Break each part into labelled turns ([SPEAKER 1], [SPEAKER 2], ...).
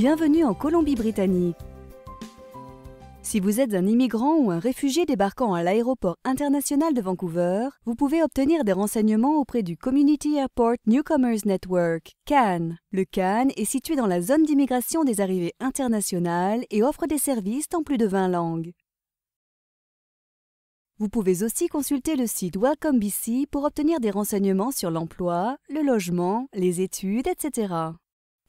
[SPEAKER 1] Bienvenue en Colombie-Britannique. Si vous êtes un immigrant ou un réfugié débarquant à l'aéroport international de Vancouver, vous pouvez obtenir des renseignements auprès du Community Airport Newcomers Network, CAN. Le CAN est situé dans la zone d'immigration des arrivées internationales et offre des services dans plus de 20 langues. Vous pouvez aussi consulter le site Welcome BC pour obtenir des renseignements sur l'emploi, le logement, les études, etc.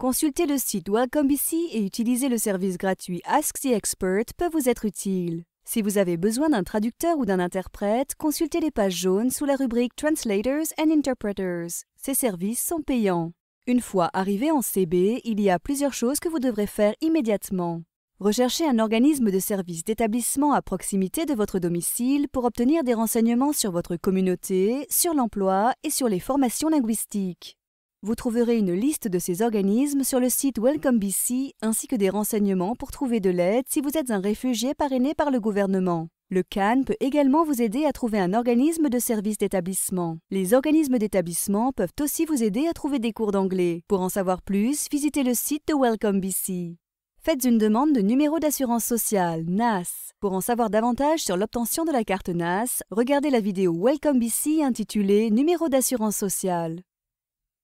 [SPEAKER 1] Consulter le site Welcome BC et utiliser le service gratuit Ask the Expert peut vous être utile. Si vous avez besoin d'un traducteur ou d'un interprète, consultez les pages jaunes sous la rubrique Translators and Interpreters. Ces services sont payants. Une fois arrivé en CB, il y a plusieurs choses que vous devrez faire immédiatement. Recherchez un organisme de service d'établissement à proximité de votre domicile pour obtenir des renseignements sur votre communauté, sur l'emploi et sur les formations linguistiques. Vous trouverez une liste de ces organismes sur le site Welcome BC ainsi que des renseignements pour trouver de l'aide si vous êtes un réfugié parrainé par le gouvernement. Le CAN peut également vous aider à trouver un organisme de service d'établissement. Les organismes d'établissement peuvent aussi vous aider à trouver des cours d'anglais. Pour en savoir plus, visitez le site de Welcome BC. Faites une demande de numéro d'assurance sociale, NAS. Pour en savoir davantage sur l'obtention de la carte NAS, regardez la vidéo Welcome BC intitulée Numéro d'assurance sociale.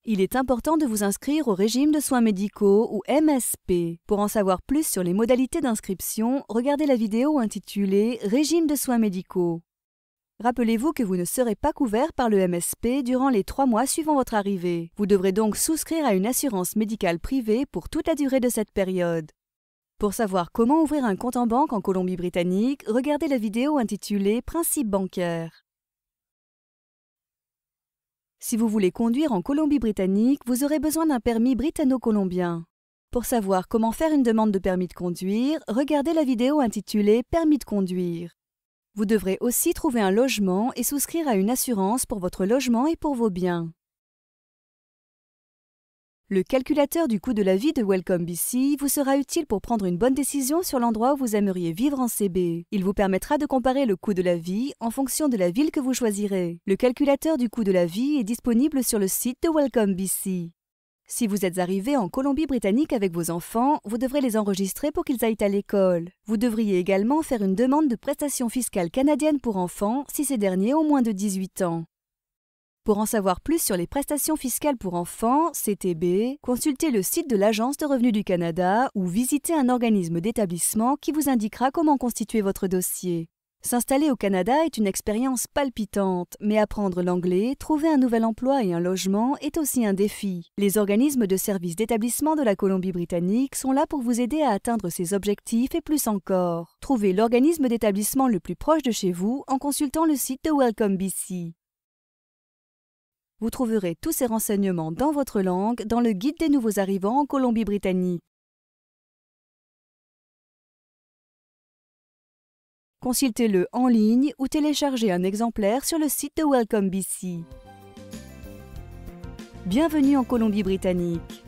[SPEAKER 1] Il est important de vous inscrire au régime de soins médicaux ou MSP. Pour en savoir plus sur les modalités d'inscription, regardez la vidéo intitulée Régime de soins médicaux. Rappelez-vous que vous ne serez pas couvert par le MSP durant les 3 mois suivant votre arrivée. Vous devrez donc souscrire à une assurance médicale privée pour toute la durée de cette période. Pour savoir comment ouvrir un compte en banque en Colombie-Britannique, regardez la vidéo intitulée Principes bancaires. Si vous voulez conduire en Colombie-Britannique, vous aurez besoin d'un permis britanno-colombien. Pour savoir comment faire une demande de permis de conduire, regardez la vidéo intitulée Permis de conduire. Vous devrez aussi trouver un logement et souscrire à une assurance pour votre logement et pour vos biens. Le calculateur du coût de la vie de Welcome BC vous sera utile pour prendre une bonne décision sur l'endroit où vous aimeriez vivre en CB. Il vous permettra de comparer le coût de la vie en fonction de la ville que vous choisirez. Le calculateur du coût de la vie est disponible sur le site de Welcome BC. Si vous êtes arrivé en Colombie-Britannique avec vos enfants, vous devrez les enregistrer pour qu'ils aillent à l'école. Vous devriez également faire une demande de prestation fiscale canadienne pour enfants si ces derniers ont moins de 18 ans. Pour en savoir plus sur les prestations fiscales pour enfants, CTB, consultez le site de l'Agence de revenus du Canada ou visitez un organisme d'établissement qui vous indiquera comment constituer votre dossier. S'installer au Canada est une expérience palpitante, mais apprendre l'anglais, trouver un nouvel emploi et un logement est aussi un défi. Les organismes de services d'établissement de la Colombie-Britannique sont là pour vous aider à atteindre ces objectifs et plus encore. Trouvez l'organisme d'établissement le plus proche de chez vous en consultant le site de Welcome BC. Vous trouverez tous ces renseignements dans votre langue dans le guide des nouveaux arrivants en Colombie-Britannique. Consultez-le en ligne ou téléchargez un exemplaire sur le site de Welcome BC. Bienvenue en Colombie-Britannique.